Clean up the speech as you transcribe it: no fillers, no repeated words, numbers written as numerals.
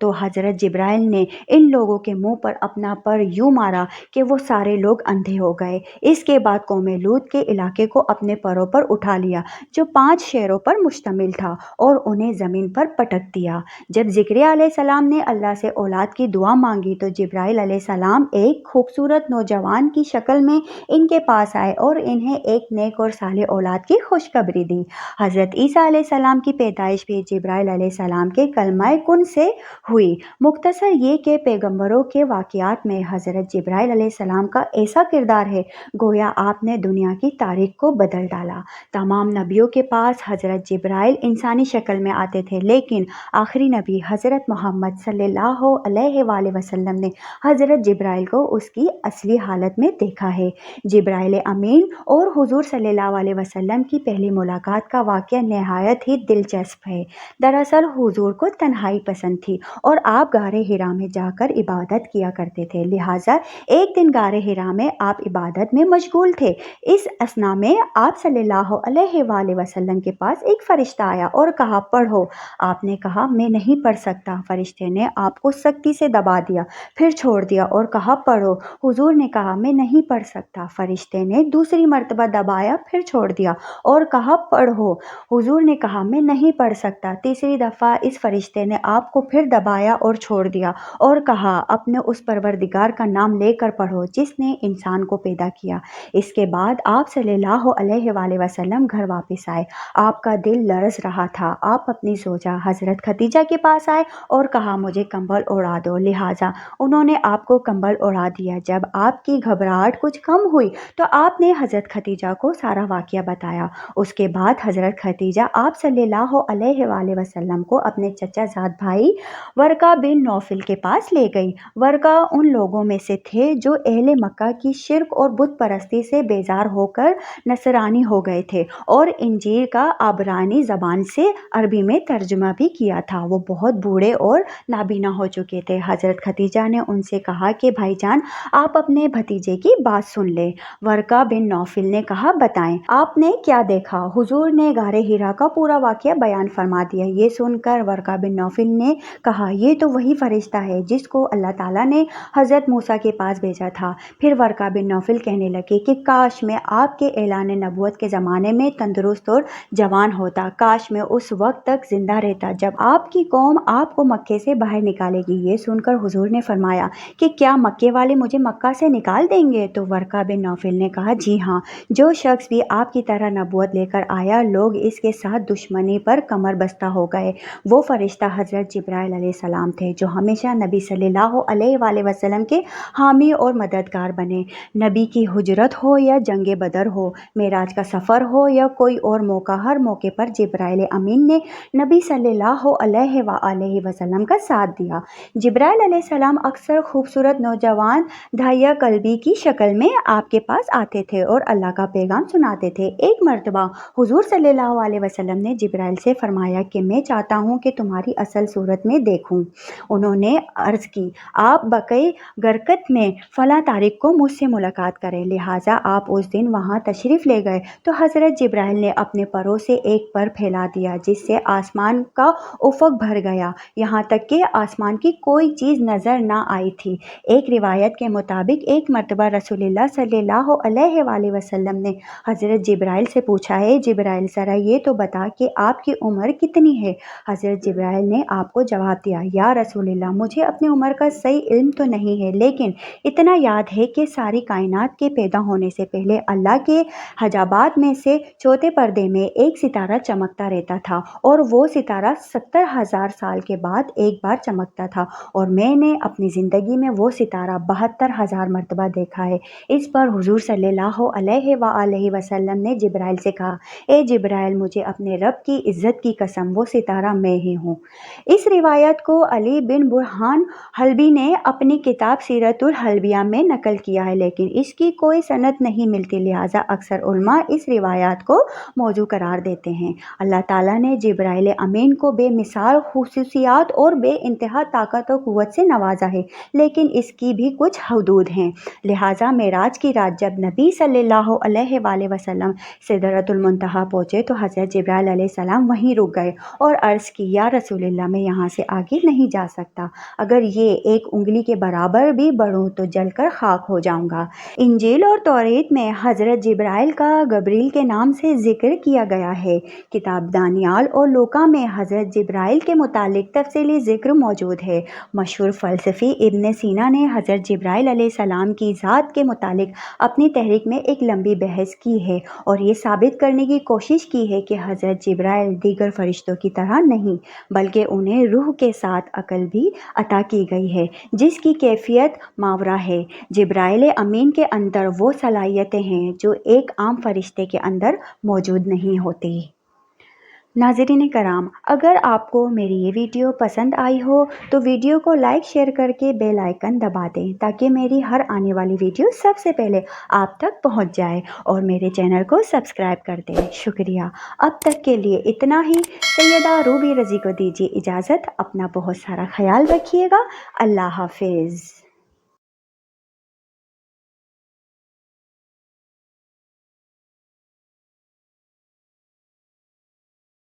تو حضرت جبرائیل نے ان لوگوں کے منہ پر اپنا پر یوں مارا کہ وہ سارے لوگ اندھے ہو گئے۔ اس کے بعد قوم لوط کے علاقے کو اپنے پروں پر اٹھا لیا جو 5 شیروں پر مشتمل تھا اور انہیں زمین پر پٹک دیا۔ جب زکریا علیہ السلام نے اللہ سے اولاد کی دعا مانگی تو جبرائیل علیہ السلام ایک خوبصورت نوجوان کی شکل میں ان کے پاس آئے اور انہیں ایک نیک اور صالح اولاد کی خوشخبری دی۔ حضرت عیسیٰ علیہ السلام کی پیدائش بھی جبرائیل علیہ السلام کے کلمہ کن سے ہوئی۔ مختصر یہ کہ پیغمبروں کے واقعات میں حضرت جبرائیل علیہ السلام کا ایسا کردار ہے گویا آپ نے دنیا کی تاریخ کو بدل ڈالا۔ تمام نبیوں کے پاس حضرت جبرائیل انسانی شکل میں آتے تھے، لیکن آخری نبی حضرت محمد صلی اللہ علیہ وآلہ وسلم نے حضرت جبرائیل کو اس کی اصلی حالت میں دیکھا ہے۔ جبرائیل امین اور حضور صلی اللہ علیہ وسلم کی پہلی ملاقات کا واقعہ نہایت ہی دلچسپ ہے۔ دراصل حضور کو تنہائی پسند تھی اور آپ غار حرا میں جا کر عبادت کیا کرتے تھے، لہٰذا ایک دن غار حرا میں آپ عبادت میں مشغول تھے۔ اس اثنا میں آپ صلی اللہ علیہ وآلہ وسلم کے پاس ایک فرشتہ آیا اور کہا پڑھو۔ آپ نے کہا میں نہیں پڑھ سکتا۔ فرشتے نے آپ کو سختی سے دبا دیا، پھر چھوڑ دیا اور کہا پڑھو۔ حضور نے کہا میں نہیں پڑھ سکتا۔ فرشتے نے دوسری مرتبہ دبایا، پھر چھوڑ دیا اور کہا پڑھو۔ حضور نے کہا میں نہیں پڑھ سکتا۔ تیسری دفعہ اس فرشتے نے آپ کو پھر دبایا اور چھوڑ دیا اور کہا اپنے اس پروردگار کا نام لے کر پڑھو جس نے انسان کو پیدا کیا۔ اس کے بعد آپ صلی اللہ علیہ وآلہ وسلم گھر واپس آئے۔ آپ کا دل لرز رہا تھا۔ آپ اپنی زوجہ حضرت خدیجہ کے پاس آئے اور کہا مجھے کمبل اوڑھا دو، لہٰذا انہوں نے آپ کو کمبل اوڑھا دیا۔ جب آپ کی گھبراہٹ کچھ کم ہوئی تو آپ نے حضرت خدیجہ کو سارا واقعہ بتایا۔ اس کے بعد حضرت خدیجہ آپ صلی اللہ علیہ وآلہ وسلم کو اپنے چچا زاد بھائی ورقہ بن نوفل کے پاس لے گئی۔ ورقہ ان لوگوں میں سے تھے جو اہل مکہ کی شرک اور بت پرستی سے بیزار ہو کر نصرانی ہو گئے تھے اور انجیل کا عبرانی زبان سے عربی میں ترجمہ بھی کیا تھا۔ وہ بہت بوڑھے اور نابینا ہو چکے تھے۔ حضرت خدیجہ نے ان سے کہا کہ بھائی جان آپ اپنے بھتیجے کی بات سن لیں۔ ورقہ بن نوفل نے کہا بتائیں آپ نے کیا دیکھا؟ حضور نے غار حرا کا پورا واقعہ بیان فرما دیا۔ یہ سن کر ورقہ بن نوفل نے کہا یہ تو وہی فرشتہ ہے جس کو اللہ تعالیٰ نے حضرت موسیٰ کے پاس بھیجا تھا۔ پھر ورقہ بن نوفل کہنے لگے کہ کاش میں آپ کے اعلان نبوت کے زمانے میں تندرست اور جوان ہوتا، کاش میں اس وقت تک زندہ رہتا جب آپ کی قوم آپ کو مکے سے باہر نکالے گی۔ یہ سن کر حضور نے فرمایا کہ کیا مکے والے مجھے مکہ سے نکال دیں گے؟ تو ورقہ بن نوفل نے کہا جی ہاں، جو شخص بھی آپ کی طرح نبوت لے کر آیا لوگ اس کے ساتھ دشمنی پر کمر بستہ ہو گئے۔ وہ فرشتہ حضرت جبرائیل علیہ السلام تھے جو ہمیشہ نبی صلی اللہ علیہ وآلہ وسلم کے حامی اور مددگار بنے۔ نبی کی ہجرت ہو یا جنگ بدر ہو، معراج کا سفر ہو یا کوئی اور موقع، ہر موقع پر جبرائیل امین نے نبی صلی اللہ علیہ وآلہ وسلم کا ساتھ دیا۔ جبرائیل علیہ السلام اکثر خوبصورت نوجوان داعیہ قلبی کی شکل میں آپ کے پاس آتے تھے اور اللہ کا پیغام سناتے تھے۔ ایک مرتبہ حضور صلی اللہ علیہ وسلم نے جبرائیل سے فرمایا کہ میں چاہتا ہوں کہ تمہاری اصل صورت میں دیکھوں۔ انہوں نے عرض کی آپ بقیع غرقد میں فلاں تاریخ کو مجھ سے ملاقات کریں، لہٰذا آپ اس دن وہاں تشریف لے گئے تو حضرت جبرائیل نے اپنے پروں سے ایک پر پھیلا دیا جس سے آسمان کا افق بھر گیا، یہاں تک کہ آسمان کی کوئی چیز نظر نہ آئی تھی۔ ایک روایت کے مطابق ایک مرتبہ رسول اللہ صلی اللہ علیہ وآلہ وسلم نے حضرت جبرائیل سے پوچھا ہے جبرائیل ذرا یہ تو بتا کہ آپ کی عمر کتنی ہے؟ حضرت جبرائیل نے آپ کو جواب دیا یا رسول اللہ مجھے اپنی عمر کا صحیح علم تو نہیں ہے، لیکن اتنا یاد ہے کہ ساری کائنات کے پیدا ہونے سے پہلے اللہ کے حجابات میں سے چوتھے پردے میں ایک ستارہ چمکتا رہتا تھا اور وہ ستارہ 70,000 سال کے بعد ایک بار چمکتا تھا اور میں نے اپنی زندگی میں وہ ستارہ 72,000 مرتبہ دیکھا ہے۔ اس پر حضور صلی اللہ علیہ وآلہ وسلم نے جبرائیل سے کہا اے جبرائیل مجھے اپنے رب کی عزت کی قسم وہ ستارہ میں ہی ہوں۔ اس روایت کو علی بن برہان حلبی نے اپنی کتاب سیرت الحلبیہ میں نقل کیا ہے، لیکن اس کی کوئی سند نہیں ملتی، لہٰذا اکثر علماء اس روایات کو موضوع قرار دیتے ہیں۔ اللہ تعالیٰ نے جبرائیل امین کو بے مثال خصوصیات اور بے انتہا طاقت و قوت سے نوازا ہے، لیکن اس کی بھی کچھ حدود ہیں، لہٰذا معراج کی رات جب نبی صلی اللہ علیہ وآلہ وسلم سدرۃ المنتہا پہنچے تو حضرت جبرائیل علیہ السلام وہیں رک گئے اور عرض کی یا رسول اللہ میں یہاں سے آگے نہیں جا سکتا۔ اگر یہ ایک انگلی کے برابر بھی بڑھوں تو جل کر خاک ہو جاؤں گا۔ انجیل اور توریت میں حضرت جبرائیل کا گبریل کے نام سے ذکر کیا گیا ہے۔ کتاب دانیال اور لوقا میں حضرت جبرائیل کے متعلق تفصیلی ذکر موجود ہے۔ مشہور فلسفی ابن سینا نے حضرت جبرائیل علیہ السلام کی ذات کے متعلق اپنی تحریک میں ایک لمبی بحث کی ہے اور یہ ثابت کرنے کی کوشش کی ہے کہ حضرت جبرائیل دیگر فرشتوں کی طرح نہیں، بلکہ انہیں روح کے ساتھ عقل بھی عطا کی گئی ہے جس کی کیفیت ماورا ہے۔ جبرائیل امین کے اندر وہ صلاحیتیں ہیں جو ایک عام فرشتے کے اندر موجود نہیں ہوتی۔ ناظرین کرام، اگر آپ کو میری یہ ویڈیو پسند آئی ہو تو ویڈیو کو لائک شیئر کر کے بیل آئیکن دبا دیں تاکہ میری ہر آنے والی ویڈیو سب سے پہلے آپ تک پہنچ جائے، اور میرے چینل کو سبسکرائب کر دیں۔ شکریہ۔ اب تک کے لیے اتنا ہی۔ سیدہ روبی رضی کو دیجیے اجازت۔ اپنا بہت سارا خیال رکھیے گا۔ اللہ حافظ۔